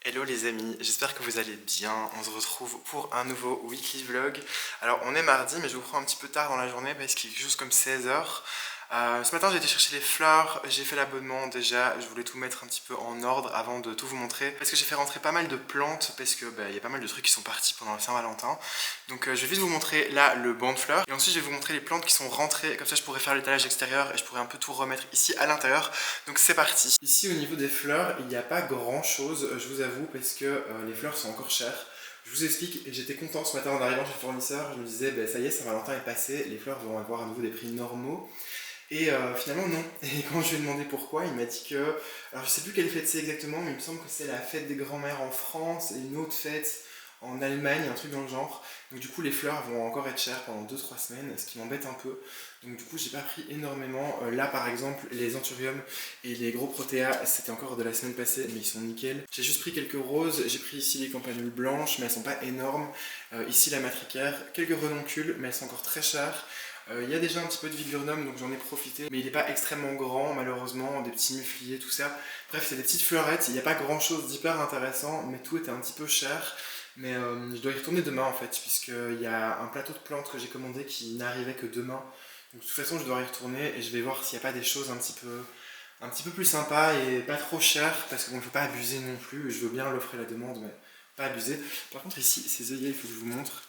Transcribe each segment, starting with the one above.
Hello les amis, j'espère que vous allez bien. On se retrouve pour un nouveau weekly vlog. Alors on est mardi mais je vous prends un petit peu tard dans la journée parce qu'il est quelque chose comme 16h. Ce matin j'ai été chercher les fleurs, j'ai fait l'abonnement déjà, je voulais tout mettre un petit peu en ordre avant de tout vous montrer. Parce que j'ai fait rentrer pas mal de plantes parce que il y a pas mal de trucs qui sont partis pendant le Saint-Valentin. Donc je vais vite vous montrer là le banc de fleurs. Et ensuite je vais vous montrer les plantes qui sont rentrées, comme ça je pourrais faire l'étalage extérieur et je pourrais un peu tout remettre ici à l'intérieur. Donc c'est parti. Ici au niveau des fleurs, il n'y a pas grand chose, je vous avoue, parce que les fleurs sont encore chères. Je vous explique, j'étais content ce matin en arrivant chez le fournisseur, je me disais ça y est, Saint-Valentin est passé, les fleurs vont avoir à nouveau des prix normaux. Et finalement non. Et quand je lui ai demandé pourquoi, il m'a dit que... Alors je sais plus quelle fête c'est exactement, mais il me semble que c'est la fête des grands-mères en France et une autre fête en Allemagne, un truc dans le genre. Donc du coup les fleurs vont encore être chères pendant 2-3 semaines, ce qui m'embête un peu. Donc du coup j'ai pas pris énormément. Là par exemple les anthuriums et les gros protéas c'était encore de la semaine passée mais ils sont nickel. J'ai juste pris quelques roses, j'ai pris ici les campanules blanches mais elles sont pas énormes. Ici la matricaire, quelques renoncules mais elles sont encore très chères. Il y a déjà un petit peu de viburnum donc j'en ai profité, mais il n'est pas extrêmement grand malheureusement, des petits mufliers, tout ça. Bref, c'est des petites fleurettes, il n'y a pas grand chose d'hyper intéressant, mais tout était un petit peu cher. Mais je dois y retourner demain en fait, puisqu'il y a un plateau de plantes que j'ai commandé qui n'arrivait que demain. Donc de toute façon je dois y retourner et je vais voir s'il n'y a pas des choses un petit peu plus sympas et pas trop chères, parce qu'on ne peut pas abuser non plus, je veux bien l'offrir la demande, mais pas abuser. Par contre ici, ces œillets, il faut que je vous montre.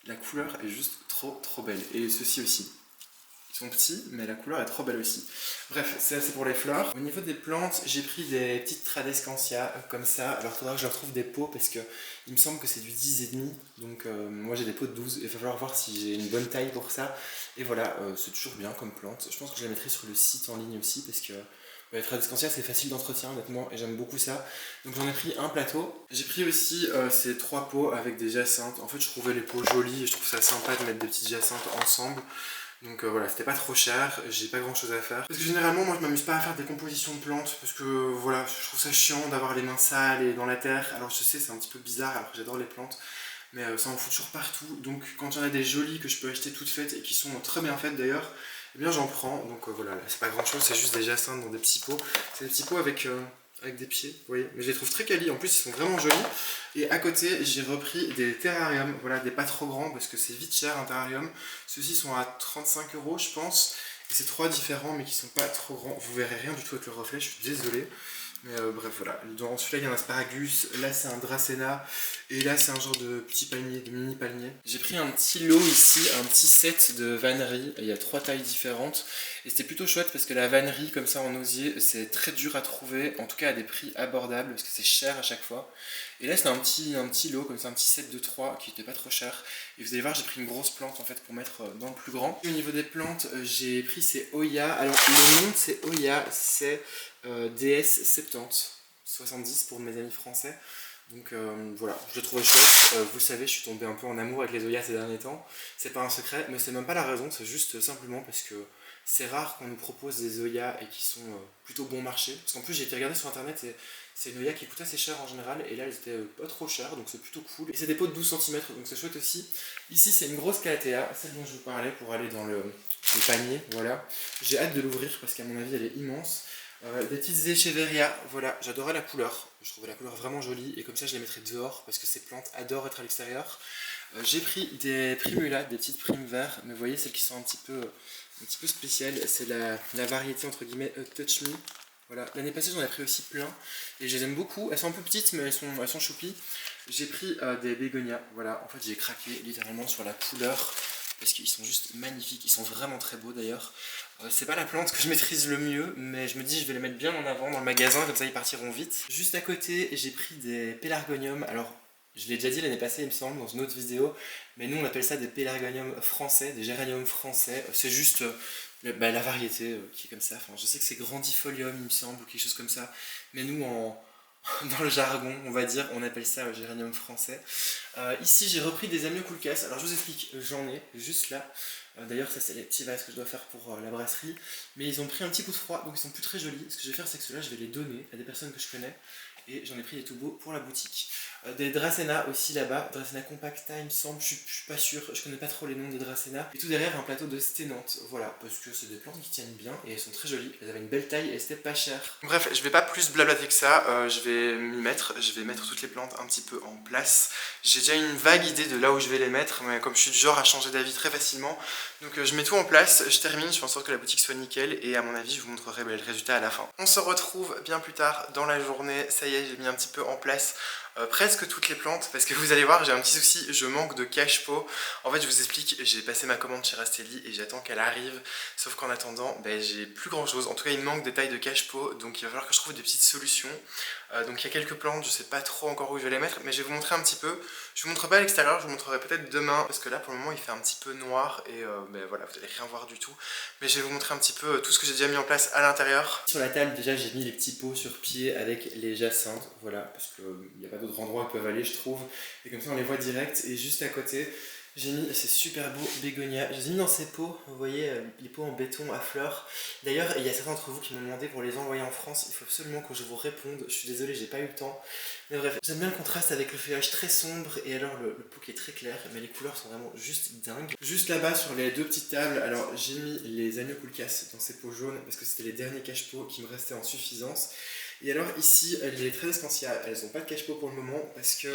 La couleur est juste trop belle. Et ceux-ci aussi. Ils sont petits, mais la couleur est trop belle aussi. Bref, c'est assez pour les fleurs. Au niveau des plantes, j'ai pris des petites Tradescantia comme ça. Alors il faudra que je leur trouve des pots parce que il me semble que c'est du 10,5. Donc moi j'ai des pots de 12. Il va falloir voir si j'ai une bonne taille pour ça. Et voilà, c'est toujours bien comme plante. Je pense que je la mettrai sur le site en ligne aussi parce que les Tradescantia c'est facile d'entretien honnêtement et j'aime beaucoup ça. Donc j'en ai pris un plateau. J'ai pris aussi ces 3 pots avec des jacinthes. En fait je trouvais les pots jolis et je trouve ça sympa de mettre des petites jacinthes ensemble. Donc voilà, c'était pas trop cher, j'ai pas grand chose à faire. Parce que généralement, moi je m'amuse pas à faire des compositions de plantes, parce que voilà, je trouve ça chiant d'avoir les mains sales et dans la terre. Alors je sais, c'est un petit peu bizarre, alors que j'adore les plantes, mais ça en fout toujours partout. Donc quand il y en a des jolies que je peux acheter toutes faites et qui sont très bien faites d'ailleurs, eh bien j'en prends. Donc voilà, c'est pas grand chose, c'est juste des jacinthes dans des petits pots. C'est des petits pots avec des pieds, vous voyez. Mais je les trouve très quali, en plus ils sont vraiment jolis. Et à côté, j'ai repris des terrariums, voilà, des pas trop grands parce que c'est vite cher un terrarium. Ceux-ci sont à 35 euros, je pense. Et c'est 3 différents, mais qui sont pas trop grands. Vous verrez rien du tout avec le reflet, je suis désolé. Mais bref, voilà. Dans celui-là, il y a un asparagus. Là, c'est un dracena. Et là, c'est un genre de petit palmier, de mini palmier. J'ai pris un petit lot ici, un petit set de vannerie. Il y a 3 tailles différentes. Et c'était plutôt chouette parce que la vannerie, comme ça en osier, c'est très dur à trouver. En tout cas, à des prix abordables parce que c'est cher à chaque fois. Et là, c'est un petit lot, comme ça, un petit set de 3 qui était pas trop cher. Et vous allez voir, j'ai pris une grosse plante en fait pour mettre dans le plus grand. Et au niveau des plantes, j'ai pris ces Oya. Alors, le nom de ces Oya, c'est DS 70 pour mes amis français. Donc voilà, je le trouvais chouette. Vous le savez, je suis tombé un peu en amour avec les Oya ces derniers temps. C'est pas un secret, mais c'est même pas la raison, c'est juste simplement parce que c'est rare qu'on nous propose des Oya et qui sont plutôt bon marché. Parce qu'en plus, j'ai été regarder sur internet et c'est une Oya qui coûte assez cher en général. Et là, elles étaient pas trop chères, donc c'est plutôt cool. Et c'est des pots de 12 cm, donc c'est chouette aussi. Ici, c'est une grosse Calathea, celle dont je vous parlais pour aller dans le panier. Voilà. J'ai hâte de l'ouvrir parce qu'à mon avis, elle est immense. Des petites Echeveria, voilà, j'adorais la couleur, je trouvais la couleur vraiment jolie et comme ça je les mettrais dehors parce que ces plantes adorent être à l'extérieur. J'ai pris des primulas, des petites primes verts, mais vous voyez celles qui sont un petit peu spéciales, c'est la variété entre guillemets Touch Me. Voilà, l'année passée j'en ai pris aussi plein et je les aime beaucoup, elles sont un peu petites mais elles sont choupies. J'ai pris des bégonias, voilà, en fait j'ai craqué littéralement sur la couleur parce qu'ils sont juste magnifiques, ils sont vraiment très beaux d'ailleurs. C'est pas la plante que je maîtrise le mieux, mais je me dis je vais les mettre bien en avant dans le magasin, comme ça ils partiront vite. Juste à côté, j'ai pris des pélargoniums. Alors, je l'ai déjà dit l'année passée, il me semble, dans une autre vidéo, mais nous on appelle ça des pélargoniums français, des géraniums français. C'est juste la variété qui est comme ça. Enfin, je sais que c'est grandifolium, il me semble, ou quelque chose comme ça, mais nous dans le jargon, on va dire, on appelle ça géranium français. Ici, j'ai repris des amioculcas. Alors, je vous explique, j'en ai juste là. D'ailleurs, ça, c'est les petits vases que je dois faire pour la brasserie. Mais ils ont pris un petit coup de froid, donc ils sont plus très jolis. Ce que je vais faire, c'est que ceux-là, je vais les donner à des personnes que je connais. et j'en ai pris des tout beaux pour la boutique. Des Dracena aussi là-bas, Dracena Compacta il me semble, je suis pas sûr, je connais pas trop les noms des Dracena. Et tout derrière un plateau de Sténante, voilà, parce que c'est des plantes qui tiennent bien et elles sont très jolies, elles avaient une belle taille et c'était pas cher. Bref, je vais pas plus blablater que ça, je vais m'y mettre, je vais mettre toutes les plantes un petit peu en place. J'ai déjà une vague idée de là où je vais les mettre, mais comme je suis du genre à changer d'avis très facilement, donc je mets tout en place, je termine, je fais en sorte que la boutique soit nickel et à mon avis je vous montrerai le résultat à la fin. On se retrouve bien plus tard dans la journée, ça y est, j'ai mis un petit peu en place presque toutes les plantes parce que vous allez voir j'ai un petit souci, je manque de cache-pot. En fait je vous explique, j'ai passé ma commande chez Rastelli et j'attends qu'elle arrive, sauf qu'en attendant j'ai plus grand chose, en tout cas il me manque des tailles de cache-pot, donc il va falloir que je trouve des petites solutions. Donc il y a quelques plantes, je sais pas trop encore où je vais les mettre, mais je vais vous montrer un petit peu. Je vous montrerai pas à l'extérieur, je vous montrerai peut-être demain parce que là pour le moment il fait un petit peu noir et voilà, vous allez rien voir du tout, mais je vais vous montrer un petit peu tout ce que j'ai déjà mis en place à l'intérieur. Sur la table déjà j'ai mis les petits pots sur pied avec les jacinthes, voilà, parce qu'il n'y a pas d'autres endroits où ils peuvent aller je trouve, et comme ça on les voit direct. Et juste à côté j'ai mis ces super beaux bégonias, je les ai mis dans ces pots, vous voyez les pots en béton à fleurs. D'ailleurs il y a certains d'entre vous qui m'ont demandé pour les envoyer en France, il faut absolument que je vous réponde, je suis désolé j'ai pas eu le temps. Mais bref, j'aime bien le contraste avec le feuillage très sombre et alors le pot qui est très clair, mais les couleurs sont vraiment juste dingues. Juste là-bas sur les deux petites tables, alors j'ai mis les agneaux coulcas dans ces pots jaunes parce que c'était les derniers cache-pots qui me restaient en suffisance. Et alors ici, les 13 essentia, elles n'ont pas de cache-pot pour le moment parce que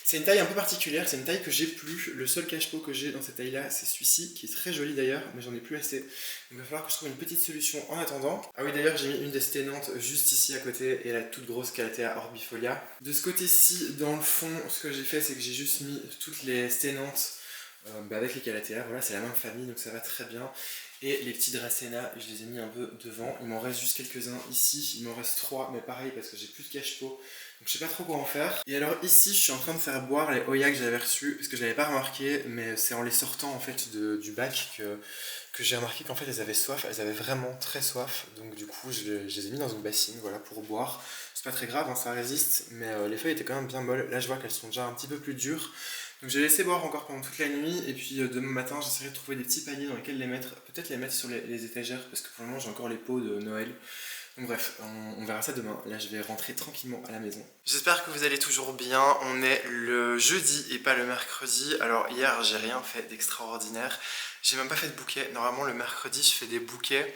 c'est une taille un peu particulière, c'est une taille que j'ai plus. Le seul cache-pot que j'ai dans cette taille-là, c'est celui-ci, qui est très joli d'ailleurs, mais j'en ai plus assez. Donc il va falloir que je trouve une petite solution en attendant. Ah oui, d'ailleurs j'ai mis une des sténantes juste ici à côté et la toute grosse Calathea orbifolia. De ce côté-ci, dans le fond, ce que j'ai fait, c'est que j'ai juste mis toutes les sténantes avec les Calathea. Voilà, c'est la même famille, donc ça va très bien. Et les petits Dracena, je les ai mis un peu devant. Il m'en reste juste quelques-uns ici. Il m'en reste 3, mais pareil parce que j'ai plus de cache-pot. Donc je sais pas trop quoi en faire. Et alors ici, je suis en train de faire boire les Oya que j'avais reçus. Parce que je l'avais pas remarqué, mais c'est en les sortant en fait du bac que j'ai remarqué qu'en fait elles avaient soif. Elles avaient vraiment très soif. Donc du coup, je les ai mis dans une bassine, voilà, pour boire. C'est pas très grave, hein, ça résiste. Mais les feuilles étaient quand même bien molles. Là, je vois qu'elles sont déjà un petit peu plus dures. Donc j'ai laissé boire encore pendant toute la nuit et puis demain matin j'essaierai de trouver des petits paniers dans lesquels les mettre, peut-être les mettre sur les étagères parce que pour le moment j'ai encore les pots de Noël. Donc bref, on verra ça demain. Là je vais rentrer tranquillement à la maison. J'espère que vous allez toujours bien, on est le jeudi et pas le mercredi. Alors hier j'ai rien fait d'extraordinaire, j'ai même pas fait de bouquet. Normalement le mercredi je fais des bouquets.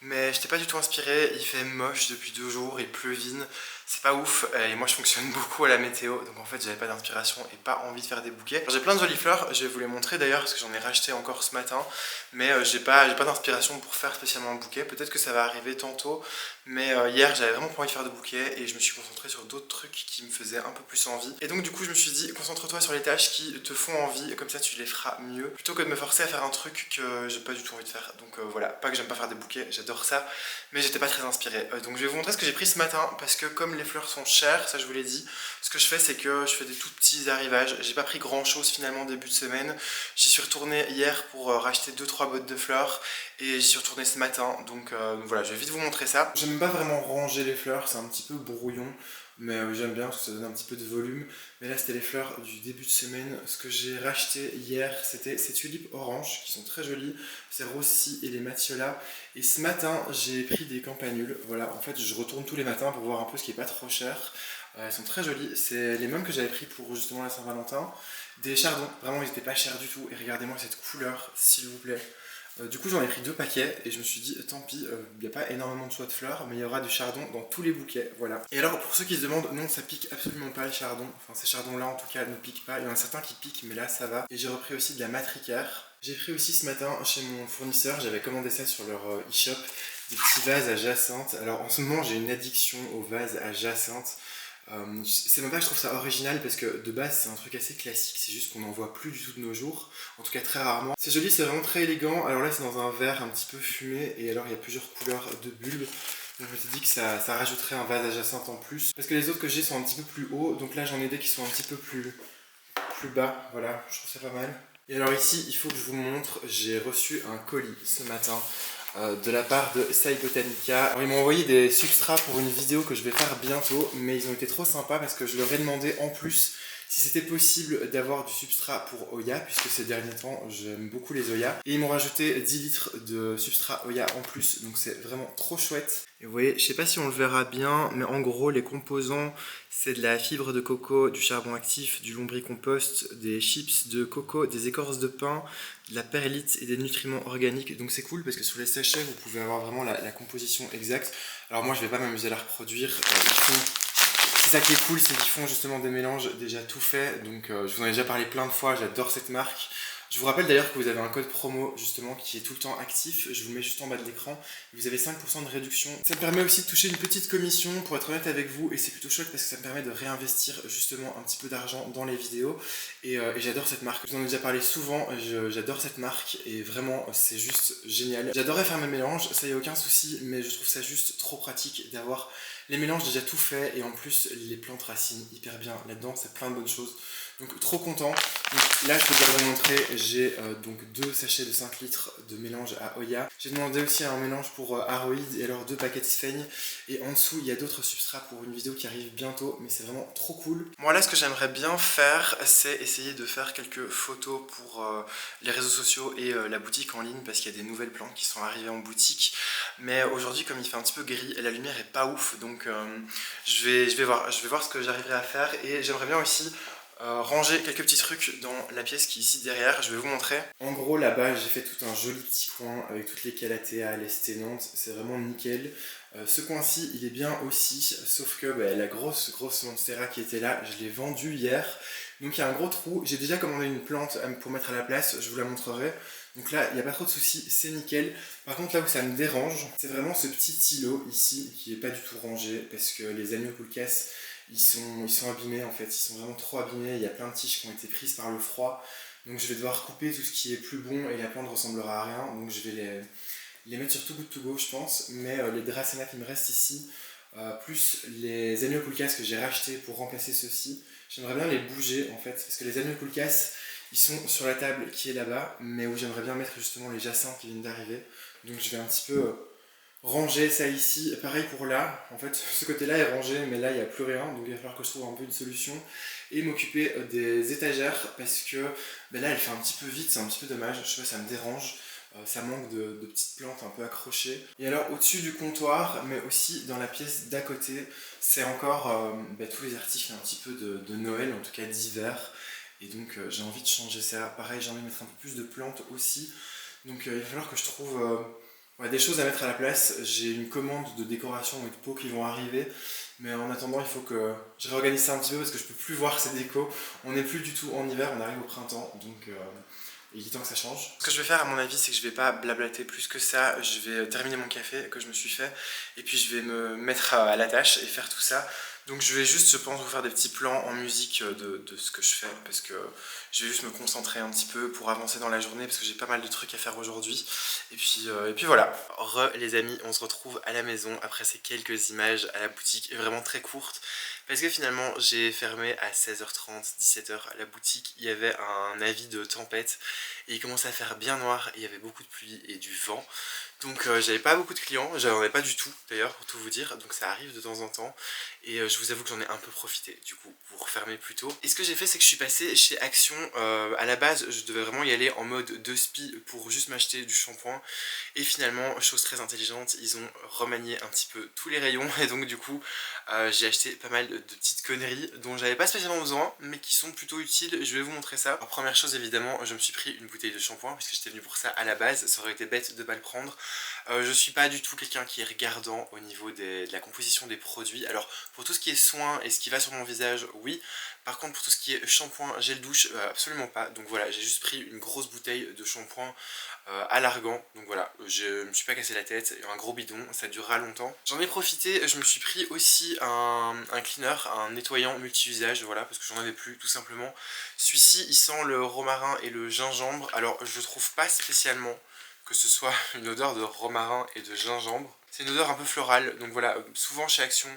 Mais j'étais pas du tout inspiré, il fait moche depuis 2 jours, il pleuvine, c'est pas ouf, et moi je fonctionne beaucoup à la météo, donc en fait j'avais pas d'inspiration et pas envie de faire des bouquets. J'ai plein de jolies fleurs, je vais vous les montrer d'ailleurs parce que j'en ai racheté encore ce matin, mais j'ai pas d'inspiration pour faire spécialement un bouquet, peut-être que ça va arriver tantôt, mais hier j'avais vraiment pas envie de faire de bouquet et je me suis concentré sur d'autres trucs qui me faisaient un peu plus envie. Et donc du coup je me suis dit, concentre-toi sur les tâches qui te font envie, comme ça tu les feras mieux, plutôt que de me forcer à faire un truc que j'ai pas du tout envie de faire. Donc voilà, pas que j'aime pas faire des bouquets, j'adore ça, mais j'étais pas très inspiré. Donc je vais vous montrer ce que j'ai pris ce matin, parce que comme les fleurs sont chères, ça je vous l'ai dit, ce que je fais c'est que je fais des tout petits arrivages. J'ai pas pris grand chose finalement début de semaine, j'y suis retourné hier pour racheter 2-3 bottes de fleurs, et j'y suis retourné ce matin, donc voilà, je vais vite vous montrer ça. J'aime pas vraiment ranger les fleurs, c'est un petit peu brouillon, mais j'aime bien parce que ça donne un petit peu de volume. Mais là c'était les fleurs du début de semaine. Ce que j'ai racheté hier c'était ces tulipes oranges qui sont très jolies, c'est Rossi et les Matiola. Et ce matin j'ai pris des campanules, voilà, en fait je retourne tous les matins pour voir un peu ce qui est pas trop cher. Elles sont très jolies, c'est les mêmes que j'avais pris pour justement la Saint-Valentin. Des chardons, vraiment ils étaient pas chers du tout, et regardez-moi cette couleur s'il vous plaît. Du coup j'en ai pris 2 paquets et je me suis dit tant pis, il n'y a pas énormément de choix de fleurs, mais il y aura du chardon dans tous les bouquets, voilà. Et alors pour ceux qui se demandent, non ça pique absolument pas le chardon, enfin ces chardons là en tout cas ne piquent pas, il y en a certains qui piquent mais là ça va. Et j'ai repris aussi de la matricaire. J'ai pris aussi ce matin chez mon fournisseur, j'avais commandé ça sur leur e-shop, des petits vases à jacinthe. Alors en ce moment j'ai une addiction aux vases à jacinthe. C'est même pas que je trouve ça original parce que de base c'est un truc assez classique, c'est juste qu'on n'en voit plus du tout de nos jours, en tout cas très rarement. C'est joli, c'est vraiment très élégant. Alors là c'est dans un verre un petit peu fumé et alors il y a plusieurs couleurs de bulbes. Donc je me suis dit que ça rajouterait un vase à jacinthe en plus. Parce que les autres que j'ai sont un petit peu plus hauts, donc là j'en ai des qui sont un petit peu plus bas, voilà, je trouve ça pas mal. Et alors ici il faut que je vous montre, j'ai reçu un colis ce matin. De la part de Sai Botanica. Alors, ils m'ont envoyé des substrats pour une vidéo que je vais faire bientôt, mais ils ont été trop sympas parce que je leur ai demandé en plus si c'était possible d'avoir du substrat pour Oya, puisque ces derniers temps j'aime beaucoup les Oya. Et ils m'ont rajouté 10 litres de substrat Oya en plus, donc c'est vraiment trop chouette. Et vous voyez, je sais pas si on le verra bien, mais en gros les composants c'est de la fibre de coco, du charbon actif, du lombricompost, des chips de coco, des écorces de pin, de la perlite et des nutriments organiques. Donc c'est cool parce que sur les sachets vous pouvez avoir vraiment la composition exacte. Alors moi je vais pas m'amuser à la reproduire, c'est ça qui est cool, c'est qu'ils font justement des mélanges déjà tout faits. Donc je vous en ai déjà parlé plein de fois, j'adore cette marque. Je vous rappelle d'ailleurs que vous avez un code promo justement qui est tout le temps actif, je vous le mets juste en bas de l'écran, vous avez 5% de réduction. Ça me permet aussi de toucher une petite commission pour être honnête avec vous et c'est plutôt chouette parce que ça me permet de réinvestir justement un petit peu d'argent dans les vidéos et j'adore cette marque. Je vous en ai déjà parlé souvent, j'adore cette marque et vraiment c'est juste génial. J'adorerais faire mes mélanges, ça y a aucun souci, mais je trouve ça juste trop pratique d'avoir les mélanges déjà tout faits et en plus les plantes racines hyper bien là-dedans, c'est plein de bonnes choses. Donc trop content. Donc, là je peux déjà vous montrer, j'ai donc 2 sachets de 5 litres de mélange à Oya. J'ai demandé aussi un mélange pour Aroid et alors 2 paquets de Sphaigne. Et en dessous il y a d'autres substrats pour une vidéo qui arrive bientôt, mais c'est vraiment trop cool. Moi là ce que j'aimerais bien faire, c'est essayer de faire quelques photos pour les réseaux sociaux et la boutique en ligne parce qu'il y a des nouvelles plantes qui sont arrivées en boutique. Mais aujourd'hui comme il fait un petit peu gris et la lumière est pas ouf, donc je vais voir ce que j'arriverai à faire et j'aimerais bien aussi ranger quelques petits trucs dans la pièce qui est ici derrière, je vais vous montrer. En gros là-bas j'ai fait tout un joli petit coin avec toutes les calatéas, les sténantes, c'est vraiment nickel. Ce coin-ci il est bien aussi, sauf que la grosse monstera qui était là, je l'ai vendue hier. Donc il y a un gros trou, j'ai déjà commandé une plante pour mettre à la place, je vous la montrerai. Donc là il n'y a pas trop de soucis, c'est nickel. Par contre là où ça me dérange, c'est vraiment ce petit îlot ici qui n'est pas du tout rangé parce que les Amioculcas ils sont abîmés en fait, ils sont vraiment trop abîmés, il y a plein de tiges qui ont été prises par le froid. Donc je vais devoir couper tout ce qui est plus bon et la plante ne ressemblera à rien. Donc je vais les mettre sur Too Good To Go je pense. Mais les Dracena qui me restent ici, plus les Amioculcas que j'ai rachetés pour remplacer ceux-ci, j'aimerais bien les bouger en fait. Parce que les Amioculcas, ils sont sur la table qui est là-bas, mais où j'aimerais bien mettre justement les jacinthes qui viennent d'arriver. Donc je vais un petit peu ranger ça ici, pareil pour là, en fait ce côté là est rangé mais là il n'y a plus rien donc il va falloir que je trouve un peu une solution et m'occuper des étagères parce que là elle fait un petit peu vite, c'est un petit peu dommage, je sais pas, ça me dérange, ça manque de petites plantes un peu accrochées. Et alors au-dessus du comptoir mais aussi dans la pièce d'à côté c'est encore tous les articles un petit peu de Noël, en tout cas d'hiver et donc j'ai envie de changer ça, pareil j'ai envie de mettre un peu plus de plantes aussi donc il va falloir que je trouve des choses à mettre à la place. J'ai une commande de décoration et de pots qui vont arriver. Mais en attendant, il faut que je réorganise ça un petit peu parce que je peux plus voir ces décos. On n'est plus du tout en hiver, on arrive au printemps. Donc il est temps que ça change. Ce que je vais faire à mon avis, c'est que je vais pas blablater plus que ça. Je vais terminer mon café que je me suis fait. Et puis je vais me mettre à la tâche et faire tout ça. Donc je vais juste, je pense, vous faire des petits plans en musique de ce que je fais. Parce que je vais juste me concentrer un petit peu pour avancer dans la journée. Parce que j'ai pas mal de trucs à faire aujourd'hui. Et puis voilà. Les amis, on se retrouve à la maison après ces quelques images à la boutique. Vraiment très courtes. Parce que finalement j'ai fermé à 16h30, 17h la boutique, il y avait un avis de tempête et il commençait à faire bien noir et il y avait beaucoup de pluie et du vent. Donc j'avais pas beaucoup de clients, j'en ai pas du tout d'ailleurs pour tout vous dire, donc ça arrive de temps en temps. Et je vous avoue que j'en ai un peu profité du coup pour fermer plus tôt. Et ce que j'ai fait c'est que je suis passé chez Action, à la base je devais vraiment y aller en mode 2 spi pour juste m'acheter du shampoing. Et finalement, chose très intelligente, ils ont remanié un petit peu tous les rayons. Et donc du coup j'ai acheté pas mal de petites conneries dont j'avais pas spécialement besoin mais qui sont plutôt utiles, je vais vous montrer ça. Alors première chose évidemment, je me suis pris une bouteille de shampoing puisque j'étais venu pour ça à la base, ça aurait été bête de pas le prendre. Je suis pas du tout quelqu'un qui est regardant au niveau de la composition des produits. Alors pour tout ce qui est soin et ce qui va sur mon visage, oui. Par contre pour tout ce qui est shampoing, gel douche, absolument pas. Donc voilà, j'ai juste pris une grosse bouteille de shampoing à l'argan. Donc voilà, je me suis pas cassé la tête, un gros bidon, ça durera longtemps. J'en ai profité, je me suis pris aussi un cleaner, un nettoyant multi-usage, voilà, parce que j'en avais plus tout simplement. Celui-ci il sent le romarin et le gingembre. Alors je trouve pas spécialement que ce soit une odeur de romarin et de gingembre. C'est une odeur un peu florale, donc voilà, souvent chez Action,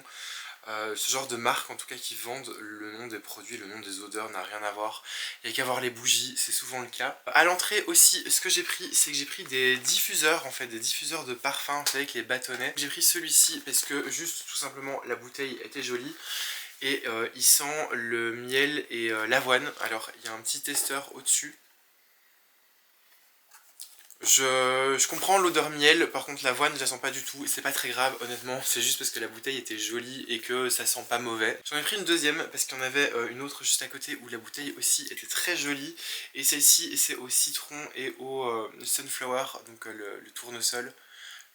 ce genre de marque en tout cas qui vendent, le nom des produits, le nom des odeurs n'a rien à voir. Il n'y a qu'à voir les bougies, c'est souvent le cas. À l'entrée aussi, ce que j'ai pris, c'est que j'ai pris des diffuseurs en fait, des diffuseurs de parfum, vous savez, avec les bâtonnets. J'ai pris celui-ci parce que juste tout simplement la bouteille était jolie. et il sent le miel et l'avoine. Alors il y a un petit testeur au-dessus. Je comprends l'odeur miel, par contre l'avoine je la sens pas du tout, c'est pas très grave honnêtement, c'est juste parce que la bouteille était jolie et que ça sent pas mauvais. J'en ai pris une deuxième parce qu'il y en avait une autre juste à côté où la bouteille aussi était très jolie, et celle-ci c'est au citron et au sunflower, donc le tournesol.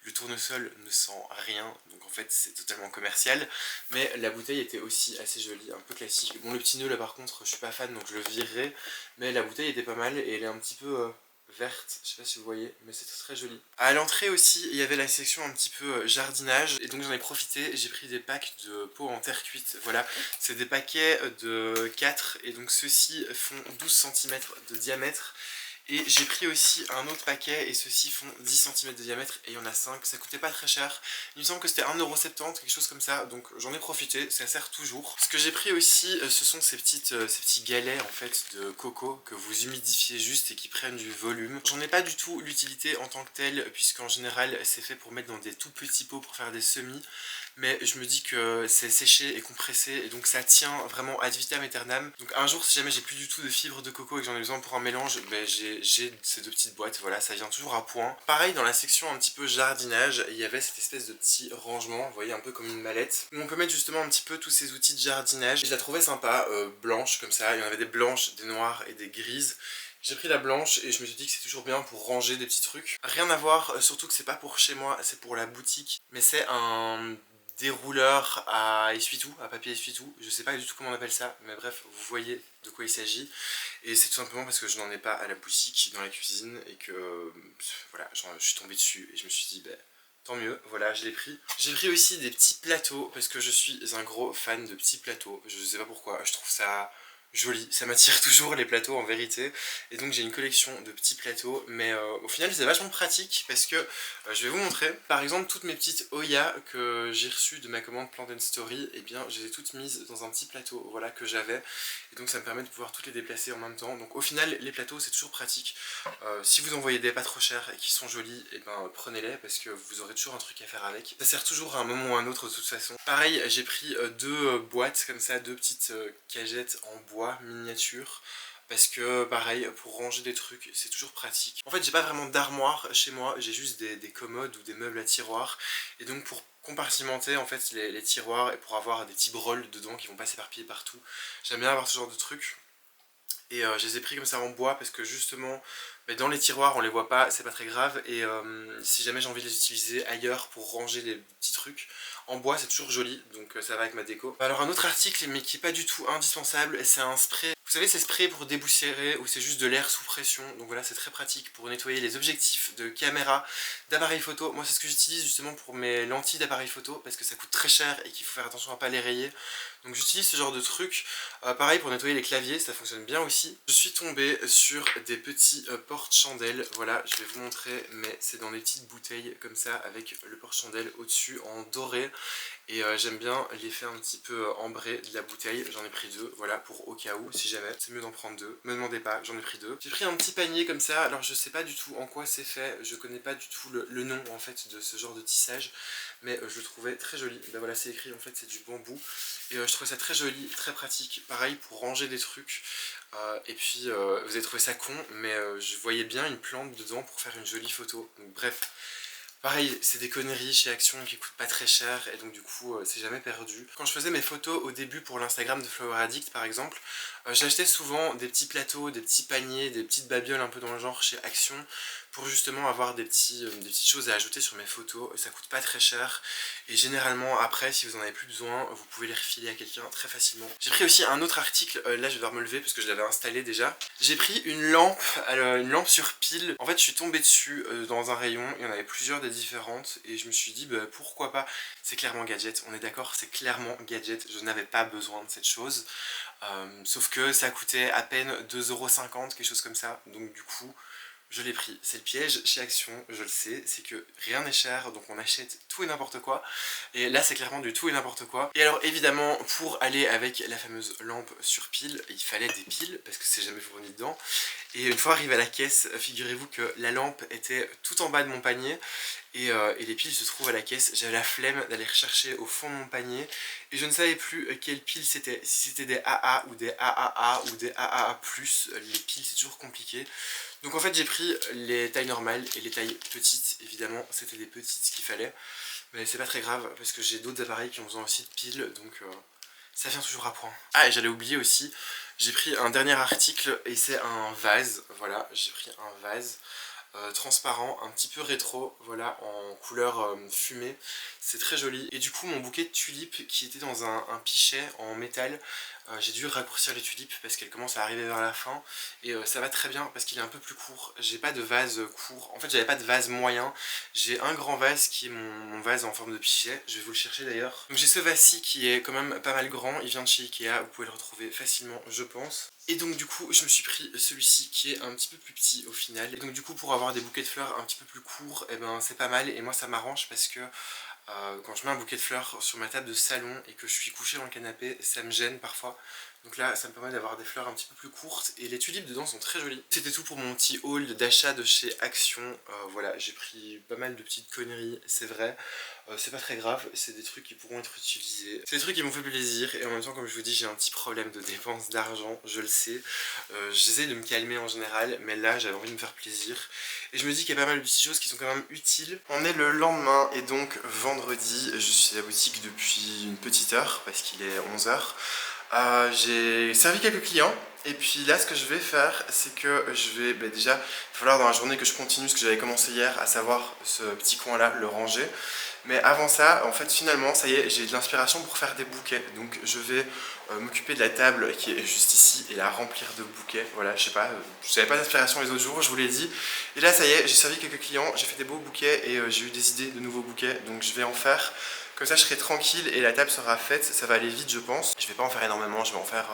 Le tournesol ne sent rien, donc en fait c'est totalement commercial, mais la bouteille était aussi assez jolie, un peu classique. Bon, le petit nœud là par contre je suis pas fan donc je le virerai, mais la bouteille était pas mal et elle est un petit peu verte, je sais pas si vous voyez, mais c'est très joli. À l'entrée aussi il y avait la section un petit peu jardinage, et donc j'en ai profité, j'ai pris des packs de pots en terre cuite, voilà, c'est des paquets de 4 et donc ceux-ci font 12 cm de diamètre. Et j'ai pris aussi un autre paquet et ceux-ci font 10 cm de diamètre et il y en a 5, ça coûtait pas très cher. Il me semble que c'était 1,70€, quelque chose comme ça, donc j'en ai profité, ça sert toujours. Ce que j'ai pris aussi, ce sont ces petits galets en fait de coco que vous humidifiez juste et qui prennent du volume. J'en ai pas du tout l'utilité en tant que telle, puisqu'en général c'est fait pour mettre dans des tout petits pots pour faire des semis. Mais je me dis que c'est séché et compressé et donc ça tient vraiment ad vitam aeternam. Donc un jour si jamais j'ai plus du tout de fibres de coco et que j'en ai besoin pour un mélange, ben j'ai ces deux petites boîtes, voilà, ça vient toujours à point. Pareil dans la section un petit peu jardinage, il y avait cette espèce de petit rangement, vous voyez, un peu comme une mallette, où on peut mettre justement un petit peu tous ces outils de jardinage. Je la trouvais sympa, blanche comme ça, il y en avait des blanches, des noires et des grises. J'ai pris la blanche et je me suis dit que c'est toujours bien pour ranger des petits trucs. Rien à voir, surtout que c'est pas pour chez moi, c'est pour la boutique. Mais c'est un dérouleur à essuie-tout, à papier essuie-tout. Je sais pas du tout comment on appelle ça, mais bref, vous voyez de quoi il s'agit. Et c'est tout simplement parce que je n'en ai pas à la boutique, dans la cuisine, et que voilà, je suis tombé dessus et je me suis dit, bah, tant mieux, voilà, je l'ai pris. J'ai pris aussi des petits plateaux parce que je suis un gros fan de petits plateaux. Je sais pas pourquoi, je trouve ça joli, ça m'attire toujours les plateaux en vérité, et donc j'ai une collection de petits plateaux, mais au final c'est vachement pratique parce que je vais vous montrer, par exemple toutes mes petites Oya que j'ai reçues de ma commande Plant and Story, et bien je les ai toutes mises dans un petit plateau, voilà, que j'avais, et donc ça me permet de pouvoir toutes les déplacer en même temps. Donc au final les plateaux c'est toujours pratique. Si vous en voyez des pas trop chers et qui sont jolis, et ben prenez-les parce que vous aurez toujours un truc à faire avec. Ça sert toujours à un moment ou à un autre de toute façon. Pareil, j'ai pris deux boîtes comme ça, deux petites cagettes en bois miniature, parce que pareil, pour ranger des trucs c'est toujours pratique. En fait j'ai pas vraiment d'armoire chez moi, j'ai juste des commodes ou des meubles à tiroirs, et donc pour compartimenter en fait les tiroirs et pour avoir des petits brols dedans qui vont pas s'éparpiller partout, j'aime bien avoir ce genre de trucs. Et je les ai pris comme ça en bois parce que justement dans les tiroirs on les voit pas, c'est pas très grave, et si jamais j'ai envie de les utiliser ailleurs pour ranger les petits trucs, en bois c'est toujours joli, donc ça va avec ma déco. Alors un autre article mais qui est pas du tout indispensable, c'est un spray. Vous savez, ces sprays pour déboussiérer où c'est juste de l'air sous pression, donc voilà, c'est très pratique pour nettoyer les objectifs de caméra, d'appareil photo. Moi c'est ce que j'utilise justement pour mes lentilles d'appareil photo parce que ça coûte très cher et qu'il faut faire attention à pas les rayer. Donc j'utilise ce genre de truc. Pareil pour nettoyer les claviers, ça fonctionne bien aussi. Je suis tombé sur des petits porte-chandelles, voilà, je vais vous montrer, mais c'est dans des petites bouteilles comme ça avec le porte-chandelle au-dessus en doré. Et j'aime bien l'effet un petit peu ambré de la bouteille, j'en ai pris deux, voilà, pour au cas où, si jamais, c'est mieux d'en prendre deux, me demandez pas, j'en ai pris deux. J'ai pris un petit panier comme ça, alors je sais pas du tout en quoi c'est fait, je connais pas du tout le nom en fait de ce genre de tissage, mais je le trouvais très joli. Ben voilà, c'est écrit en fait, c'est du bambou, et je trouvais ça très joli, très pratique, pareil pour ranger des trucs. Et puis vous avez trouvé ça con, mais je voyais bien une plante dedans pour faire une jolie photo, donc bref. Pareil, c'est des conneries chez Action qui coûtent pas très cher et donc du coup c'est jamais perdu. Quand je faisais mes photos au début pour l'Instagram de Flower Addict par exemple, j'achetais souvent des petits plateaux, des petits paniers, des petites babioles un peu dans le genre chez Action pour justement avoir des petites choses à ajouter sur mes photos. Ça coûte pas très cher et généralement après si vous en avez plus besoin vous pouvez les refiler à quelqu'un très facilement. J'ai pris aussi un autre article, là je vais devoir me lever parce que je l'avais installé déjà. J'ai pris une lampe sur pile. En fait je suis tombé dessus dans un rayon, il y en avait plusieurs des différentes et je me suis dit bah, pourquoi pas. C'est clairement gadget, on est d'accord, c'est clairement gadget, je n'avais pas besoin de cette chose, sauf que ça coûtait à peine 2,50€, quelque chose comme ça, donc du coup je l'ai pris. C'est le piège chez Action, je le sais, c'est que rien n'est cher, donc on achète tout et n'importe quoi. Et là c'est clairement du tout et n'importe quoi. Et alors évidemment, pour aller avec la fameuse lampe sur pile, il fallait des piles, parce que c'est jamais fourni dedans. Et une fois arrivé à la caisse, figurez-vous que la lampe était tout en bas de mon panier. et les piles se trouvent à la caisse. J'avais la flemme d'aller rechercher au fond de mon panier et je ne savais plus quelles piles c'était, si c'était des AA ou des AAA ou des AAA+, les piles c'est toujours compliqué. Donc en fait j'ai pris les tailles normales et les tailles petites, évidemment c'était des petites qu'il fallait. Mais c'est pas très grave parce que j'ai d'autres appareils qui ont besoin aussi de piles, donc ça vient toujours à point. Ah, et j'allais oublier aussi, j'ai pris un dernier article et c'est un vase. Voilà, j'ai pris un vase transparent, un petit peu rétro, voilà, en couleur fumée. C'est très joli. Et du coup, mon bouquet de tulipes qui était dans un pichet en métal, j'ai dû raccourcir les tulipes parce qu'elles commencent à arriver vers la fin. Et ça va très bien parce qu'il est un peu plus court. J'ai pas de vase court. En fait, j'avais pas de vase moyen. J'ai un grand vase qui est mon vase en forme de pichet. Je vais vous le chercher d'ailleurs. Donc j'ai ce vase-ci qui est quand même pas mal grand. Il vient de chez Ikea. Vous pouvez le retrouver facilement, je pense. Et donc du coup je me suis pris celui-ci qui est un petit peu plus petit au final. Et donc du coup pour avoir des bouquets de fleurs un petit peu plus courts, et ben c'est pas mal. Et moi ça m'arrange parce que quand je mets un bouquet de fleurs sur ma table de salon et que je suis couché dans le canapé, ça me gêne parfois. Donc là ça me permet d'avoir des fleurs un petit peu plus courtes et les tulipes dedans sont très jolies. C'était tout pour mon petit haul d'achat de chez Action. Voilà, j'ai pris pas mal de petites conneries, c'est vrai. C'est pas très grave, c'est des trucs qui pourront être utilisés. C'est des trucs qui m'ont fait plaisir et en même temps comme je vous dis j'ai un petit problème de dépense d'argent, je le sais. J'essaie de me calmer en général, mais là j'avais envie de me faire plaisir. Et je me dis qu'il y a pas mal de petites choses qui sont quand même utiles. On est le lendemain et donc vendredi, je suis à la boutique depuis une petite heure parce qu'il est 11 h. J'ai servi quelques clients et puis là ce que je vais faire c'est que je vais déjà il va falloir dans la journée que je continue ce que j'avais commencé hier, à savoir ce petit coin là, le ranger. Mais avant ça, en fait, finalement, ça y est, j'ai de l'inspiration pour faire des bouquets. Donc, je vais m'occuper de la table qui est juste ici et la remplir de bouquets. Voilà, je sais pas, je n'avais pas d'inspiration les autres jours, je vous l'ai dit. Et là, ça y est, j'ai servi quelques clients, j'ai fait des beaux bouquets et j'ai eu des idées de nouveaux bouquets. Donc, je vais en faire. Comme ça, je serai tranquille et la table sera faite. Ça va aller vite, je pense. Je vais pas en faire énormément, je vais en faire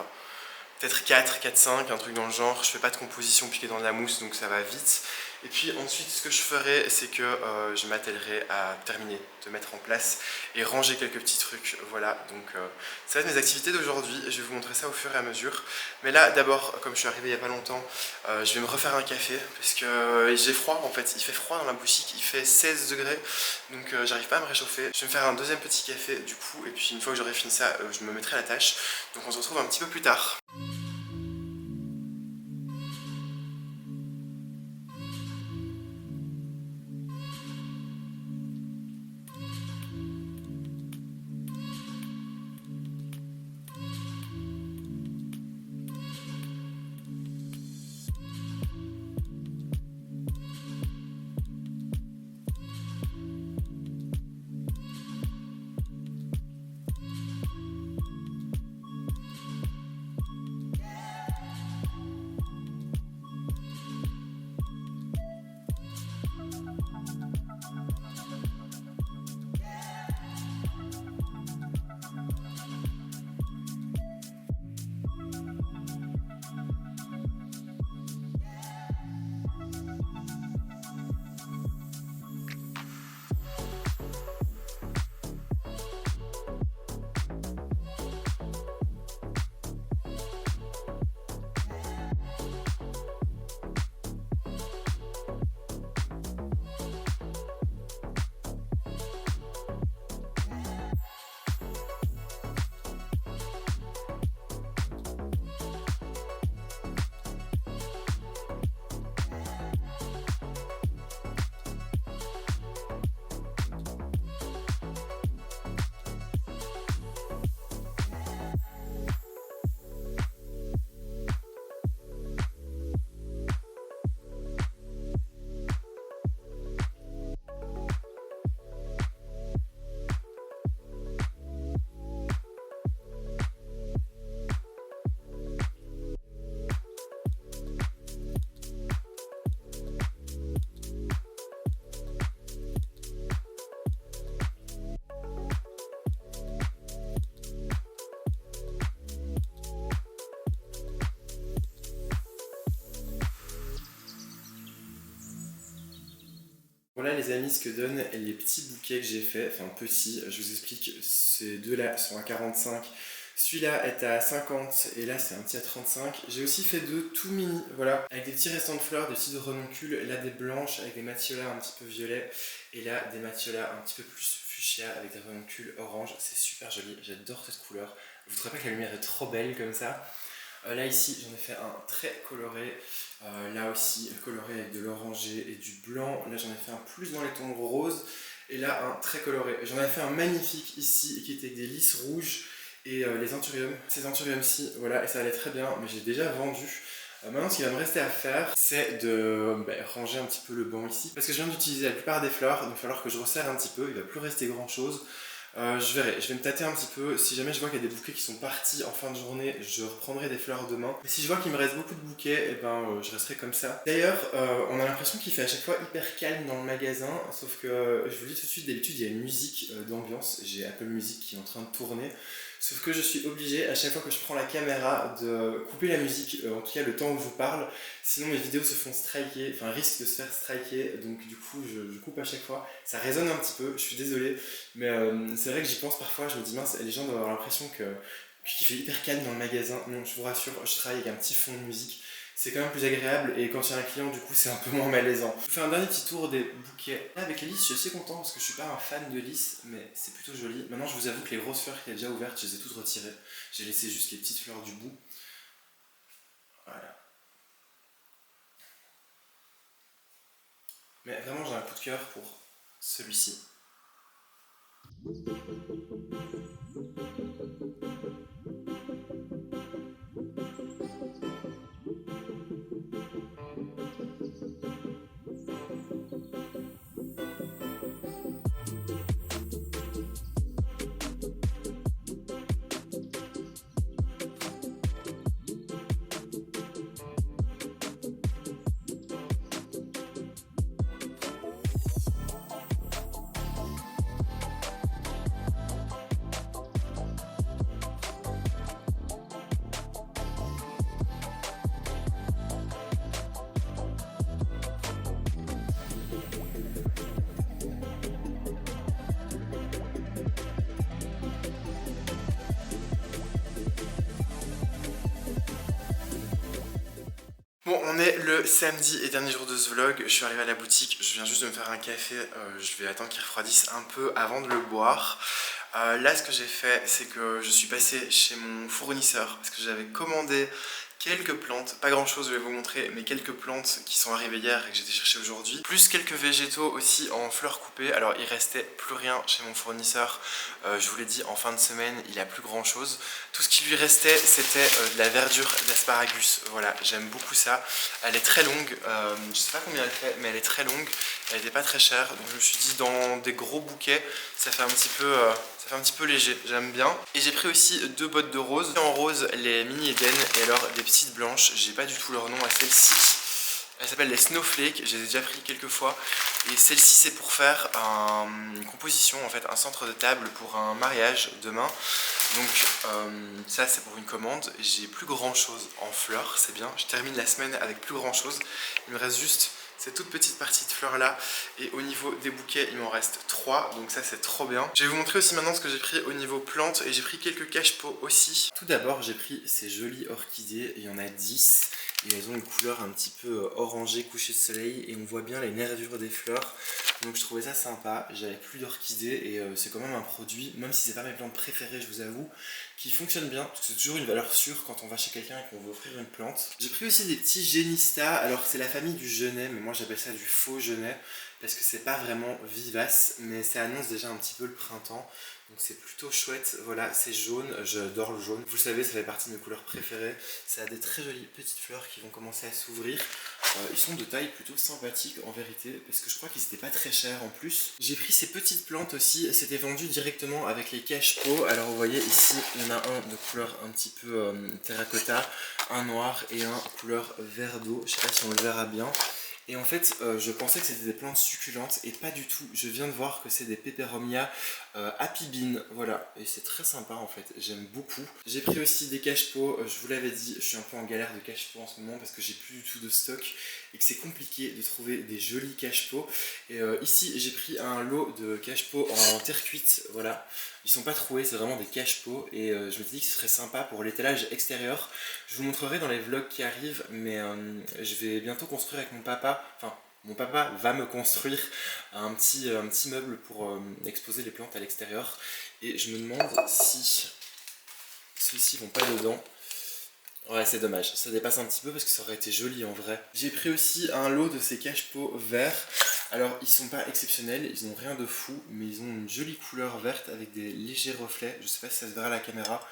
peut-être 4, 5, un truc dans le genre. Je fais pas de composition piquée dans de la mousse, donc ça va vite. Et puis ensuite, ce que je ferai, c'est que je m'attellerai à terminer, de mettre en place et ranger quelques petits trucs. Voilà, donc ça va être mes activités d'aujourd'hui. Je vais vous montrer ça au fur et à mesure. Mais là, d'abord, comme je suis arrivé il y a pas longtemps, je vais me refaire un café parce que j'ai froid en fait. Il fait froid dans la boutique, il fait 16 degrés, donc j'arrive pas à me réchauffer. Je vais me faire un deuxième petit café du coup, et puis une fois que j'aurai fini ça, je me mettrai à la tâche. Donc on se retrouve un petit peu plus tard. Voilà les amis ce que donnent les petits bouquets que j'ai fait, enfin petits, je vous explique, ces deux là sont à 45, Celui-là est à 50 et là c'est un petit à 35. J'ai aussi fait deux tout mini, voilà, avec des petits restants de fleurs, des petits renoncules, là des blanches avec des matiolas un petit peu violets et là des matiolas un petit peu plus fuchsia avec des renoncules orange. C'est super joli, j'adore cette couleur. Vous ne trouvez pas que la lumière est trop belle comme ça? Là ici j'en ai fait un très coloré, là aussi coloré avec de l'orangé et du blanc. Là j'en ai fait un plus dans les tons roses et là un très coloré. J'en ai fait un magnifique ici qui était avec des lys rouges et les anthuriums. Ces anthuriums-ci, voilà, et ça allait très bien, mais j'ai déjà vendu. Maintenant ce qu'il va me rester à faire c'est de ranger un petit peu le banc ici parce que je viens d'utiliser la plupart des fleurs, donc il va falloir que je resserre un petit peu, il va plus rester grand chose. Je verrai, je vais me tâter un petit peu. Si jamais je vois qu'il y a des bouquets qui sont partis en fin de journée, je reprendrai des fleurs demain. Mais si je vois qu'il me reste beaucoup de bouquets, et ben je resterai comme ça. D'ailleurs, on a l'impression qu'il fait à chaque fois hyper calme dans le magasin, sauf que je vous le dis tout de suite, d'habitude il y a une musique d'ambiance. J'ai Apple Music qui est en train de tourner. Sauf que je suis obligé à chaque fois que je prends la caméra de couper la musique, en tout cas le temps où je vous parle, sinon mes vidéos se font striker, enfin risquent de se faire striker, donc du coup je coupe à chaque fois. Ça résonne un petit peu, je suis désolé, mais c'est vrai que j'y pense parfois, je me dis mince, les gens doivent avoir l'impression qu'il fait hyper calme dans le magasin. Non, je vous rassure, je travaille avec un petit fond de musique. C'est quand même plus agréable et quand il y a un client du coup c'est un peu moins malaisant. Je vous fais un dernier petit tour des bouquets. Là avec les lys je suis assez content parce que je suis pas un fan de lys mais c'est plutôt joli. Maintenant je vous avoue que les grosses fleurs qui étaient déjà ouvertes je les ai toutes retirées. J'ai laissé juste les petites fleurs du bout. Voilà. Mais vraiment j'ai un coup de cœur pour celui-ci. Bon, on est le samedi et dernier jour de ce vlog, je suis arrivé à la boutique, je viens juste de me faire un café, je vais attendre qu'il refroidisse un peu avant de le boire. Là ce que j'ai fait c'est que je suis passé chez mon fournisseur parce que j'avais commandé quelques plantes, pas grand chose je vais vous montrer, mais quelques plantes qui sont arrivées hier et que j'ai été chercher aujourd'hui, plus quelques végétaux aussi en fleurs coupées. Alors il restait plus rien chez mon fournisseur, je vous l'ai dit en fin de semaine il a plus grand chose. Tout ce qui lui restait c'était de la verdure d'asparagus, voilà j'aime beaucoup ça. Elle est très longue, je sais pas combien elle fait mais elle est très longue, elle n'était pas très chère donc je me suis dit dans des gros bouquets ça fait un petit peu léger, j'aime bien. Et j'ai pris aussi deux bottes de rose. En rose, les mini Eden et alors des petites blanches. J'ai pas du tout leur nom à celle-ci. Elles s'appellent les Snowflakes, je les ai déjà pris quelques fois. Et celle-ci c'est pour faire une composition, en fait, un centre de table pour un mariage demain. Donc ça c'est pour une commande. J'ai plus grand chose en fleurs, c'est bien. Je termine la semaine avec plus grand chose. Il me reste juste cette toute petite partie de fleurs là et au niveau des bouquets il m'en reste 3 donc ça c'est trop bien. Je vais vous montrer aussi maintenant ce que j'ai pris au niveau plantes et j'ai pris quelques cache-pots aussi. Tout d'abord j'ai pris ces jolies orchidées, il y en a 10 et elles ont une couleur un petit peu orangée coucher de soleil et on voit bien les nervures des fleurs donc je trouvais ça sympa. J'avais plus d'orchidées et c'est quand même un produit, même si c'est pas mes plantes préférées je vous avoue, qui fonctionne bien parce que c'est toujours une valeur sûre quand on va chez quelqu'un et qu'on veut offrir une plante. J'ai pris aussi des petits génistas, alors c'est la famille du genêt mais moi j'appelle ça du faux genêt parce que c'est pas vraiment vivace mais ça annonce déjà un petit peu le printemps donc c'est plutôt chouette. Voilà, c'est jaune, j'adore le jaune, vous le savez ça fait partie de mes couleurs préférées. Ça a des très jolies petites fleurs qui vont commencer à s'ouvrir. Ils sont de taille plutôt sympathique en vérité parce que je crois qu'ils étaient pas très chers en plus. J'ai pris ces petites plantes aussi, c'était vendu directement avec les cache-pots. Alors vous voyez ici il y en a un de couleur un petit peu terracotta, un noir et un couleur vert d'eau, je sais pas si on le verra bien. Et en fait, je pensais que c'était des plantes succulentes et pas du tout. Je viens de voir que c'est des Peperomia Happy Bean, voilà. Et c'est très sympa en fait, j'aime beaucoup. J'ai pris aussi des cache-pots, je vous l'avais dit, je suis un peu en galère de cache-pots en ce moment parce que j'ai plus du tout de stock et que c'est compliqué de trouver des jolis cache-pots. Et ici, j'ai pris un lot de cache-pots en terre cuite, voilà. Ils sont pas troués, c'est vraiment des cache-pots et je me dis que ce serait sympa pour l'étalage extérieur. Je vous montrerai dans les vlogs qui arrivent, mais je vais bientôt construire avec mon papa, enfin mon papa va me construire un petit meuble pour exposer les plantes à l'extérieur. Et je me demande si ceux-ci vont pas dedans. Ouais, c'est dommage, ça dépasse un petit peu parce que ça aurait été joli en vrai. J'ai pris aussi un lot de ces cache-pots verts. Alors, ils sont pas exceptionnels, ils n'ont rien de fou, mais ils ont une jolie couleur verte avec des légers reflets. Je sais pas si ça se verra à la caméra.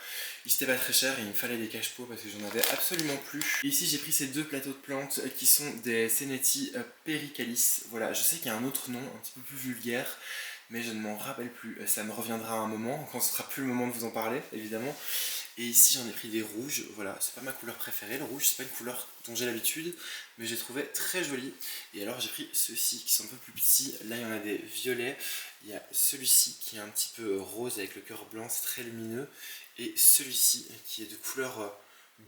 Ils étaient pas très chers et il me fallait des cache-pots parce que j'en avais absolument plus. Et ici, j'ai pris ces deux plateaux de plantes qui sont des Seneti pericalis. Voilà, je sais qu'il y a un autre nom un petit peu plus vulgaire, mais je ne m'en rappelle plus. Ça me reviendra à un moment, quand ce sera plus le moment de vous en parler, évidemment. Et ici j'en ai pris des rouges, voilà, c'est pas ma couleur préférée, le rouge c'est pas une couleur dont j'ai l'habitude, mais j'ai trouvé très joli. Et alors j'ai pris ceux-ci qui sont un peu plus petits, là il y en a des violets, il y a celui-ci qui est un petit peu rose avec le cœur blanc, c'est très lumineux, et celui-ci qui est de couleur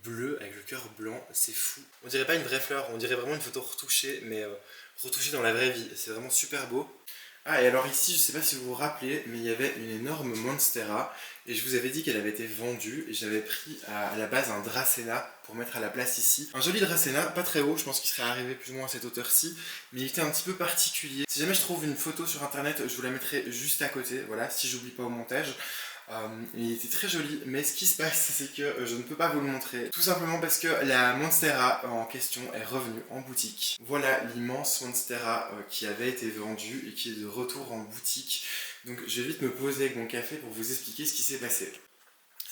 bleue avec le cœur blanc, c'est fou. On dirait pas une vraie fleur, on dirait vraiment une photo retouchée, mais retouchée dans la vraie vie, c'est vraiment super beau. Ah, et alors ici, je sais pas si vous vous rappelez, mais il y avait une énorme Monstera et je vous avais dit qu'elle avait été vendue et j'avais pris à la base un Dracena pour mettre à la place ici. Un joli Dracena, pas très haut, je pense qu'il serait arrivé plus ou moins à cette hauteur-ci, mais il était un petit peu particulier. Si jamais je trouve une photo sur internet, je vous la mettrai juste à côté, voilà, si j'oublie pas au montage. Il était très joli, mais ce qui se passe, c'est que je ne peux pas vous le montrer. Tout simplement parce que la Monstera en question est revenue en boutique. Voilà l'immense Monstera qui avait été vendue et qui est de retour en boutique. Donc je vais vite me poser avec mon café pour vous expliquer ce qui s'est passé.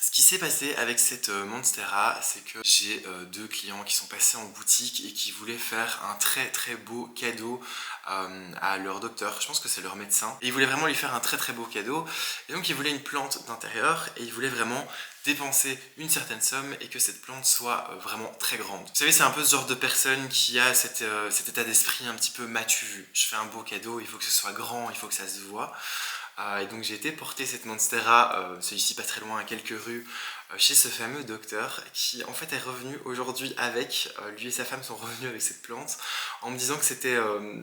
Ce qui s'est passé avec cette Monstera, c'est que j'ai deux clients qui sont passés en boutique et qui voulaient faire un très très beau cadeau à leur docteur, je pense que c'est leur médecin, et ils voulaient vraiment lui faire un très très beau cadeau, et donc ils voulaient une plante d'intérieur, et ils voulaient vraiment dépenser une certaine somme et que cette plante soit vraiment très grande. Vous savez, c'est un peu ce genre de personne qui a cet état d'esprit un petit peu m'as-tu vu, je fais un beau cadeau, il faut que ce soit grand, il faut que ça se voit. Et donc j'ai été porter cette Monstera, celui-ci pas très loin à quelques rues, chez ce fameux docteur qui en fait est revenu aujourd'hui avec, lui et sa femme sont revenus avec cette plante en me disant que c'était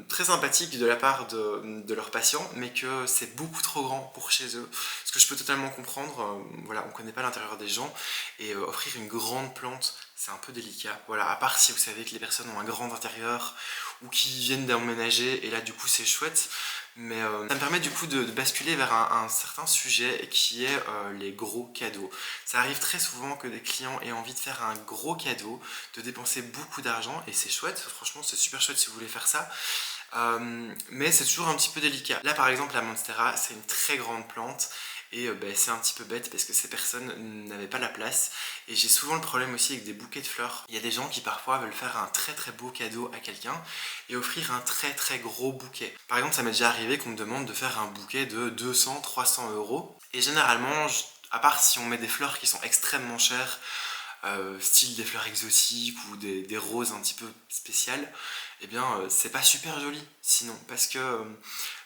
très sympathique de la part de leurs patients mais que c'est beaucoup trop grand pour chez eux, ce que je peux totalement comprendre. Voilà, on connaît pas l'intérieur des gens et offrir une grande plante c'est un peu délicat, voilà, à part si vous savez que les personnes ont un grand intérieur ou qui viennent d'emménager et là du coup c'est chouette. Mais ça me permet du coup de basculer vers un certain sujet qui est les gros cadeaux. Ça arrive très souvent que des clients aient envie de faire un gros cadeau, de dépenser beaucoup d'argent, et c'est chouette, franchement c'est super chouette si vous voulez faire ça. Mais c'est toujours un petit peu délicat. Là par exemple la Monstera c'est une très grande plante et c'est un petit peu bête parce que ces personnes n'avaient pas la place et j'ai souvent le problème aussi avec des bouquets de fleurs. Il y a des gens qui parfois veulent faire un très très beau cadeau à quelqu'un et offrir un très très gros bouquet. Par exemple ça m'est déjà arrivé qu'on me demande de faire un bouquet de 200-300 euros et généralement, à part si on met des fleurs qui sont extrêmement chères, style des fleurs exotiques ou des roses un petit peu spéciales, eh bien c'est pas super joli sinon parce que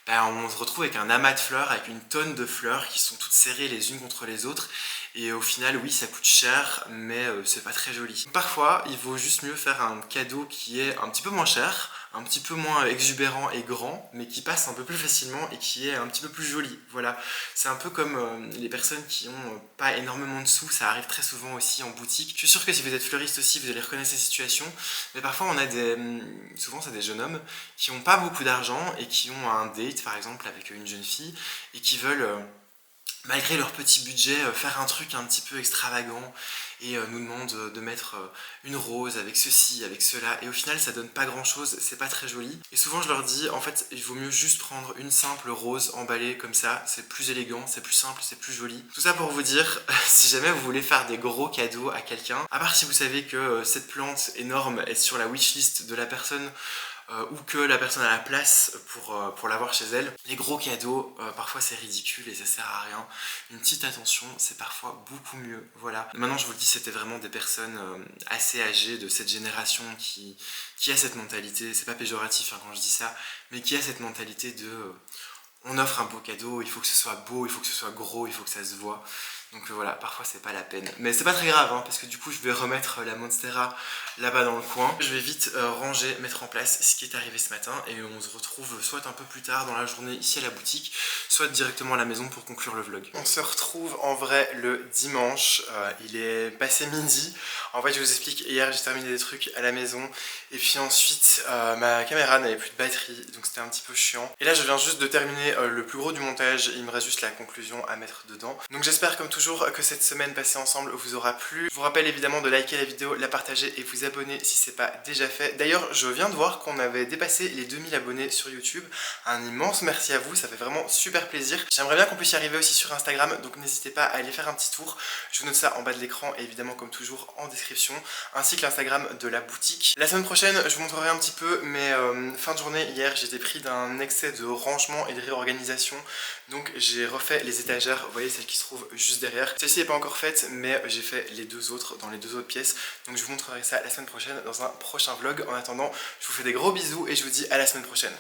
on se retrouve avec un amas de fleurs, avec une tonne de fleurs qui sont toutes serrées les unes contre les autres et au final oui ça coûte cher mais c'est pas très joli. Parfois il vaut juste mieux faire un cadeau qui est un petit peu moins cher, un petit peu moins exubérant et grand mais qui passe un peu plus facilement et qui est un petit peu plus joli. Voilà, c'est un peu comme les personnes qui ont pas énormément de sous, ça arrive très souvent aussi en boutique. Je suis sûr que si vous êtes fleuriste aussi vous allez reconnaître ces situations, mais parfois on a souvent c'est des jeunes hommes qui ont pas beaucoup d'argent et qui ont un date par exemple avec une jeune fille et qui veulent malgré leur petit budget faire un truc un petit peu extravagant et nous demandent de mettre une rose avec ceci, avec cela et au final ça donne pas grand chose, c'est pas très joli et souvent je leur dis en fait il vaut mieux juste prendre une simple rose emballée comme ça, c'est plus élégant, c'est plus simple, c'est plus joli. Tout ça pour vous dire, si jamais vous voulez faire des gros cadeaux à quelqu'un, à part si vous savez que cette plante énorme est sur la wishlist de la personne ou que la personne a la place pour l'avoir chez elle. Les gros cadeaux, parfois c'est ridicule et ça sert à rien. Une petite attention, c'est parfois beaucoup mieux. Voilà. Maintenant, je vous le dis, c'était vraiment des personnes assez âgées de cette génération qui a cette mentalité. C'est pas péjoratif hein, quand je dis ça, mais qui a cette mentalité de on offre un beau cadeau, il faut que ce soit beau, il faut que ce soit gros, il faut que ça se voit. Donc voilà, parfois c'est pas la peine. Mais c'est pas très grave, hein, parce que du coup je vais remettre la Monstera là-bas dans le coin. Je vais vite ranger, mettre en place ce qui est arrivé ce matin et on se retrouve soit un peu plus tard dans la journée ici à la boutique, soit directement à la maison pour conclure le vlog. On se retrouve en vrai le dimanche, il est passé midi. En fait je vous explique, hier j'ai terminé des trucs à la maison et puis ensuite ma caméra n'avait plus de batterie, donc c'était un petit peu chiant. Et là je viens juste de terminer le plus gros du montage, il me reste juste la conclusion à mettre dedans. Donc j'espère comme toujours que cette semaine passée ensemble vous aura plu. Je vous rappelle évidemment de liker la vidéo, la partager et vous abonner si c'est pas déjà fait. D'ailleurs je viens de voir qu'on avait dépassé les 2000 abonnés sur YouTube. Un immense merci à vous, ça fait vraiment super plaisir. J'aimerais bien qu'on puisse y arriver aussi sur Instagram, donc n'hésitez pas à aller faire un petit tour. Je vous note ça en bas de l'écran et évidemment comme toujours en description, ainsi que l'Instagram de la boutique. La semaine prochaine je vous montrerai un petit peu, mais fin de journée hier j'étais pris d'un excès de rangement et de réorganisation. Donc j'ai refait les étagères, vous voyez celle qui se trouve juste derrière. Celle-ci n'est pas encore faite, mais j'ai fait les deux autres dans les deux autres pièces. Donc je vous montrerai ça la semaine prochaine dans un prochain vlog. En attendant, je vous fais des gros bisous et je vous dis à la semaine prochaine.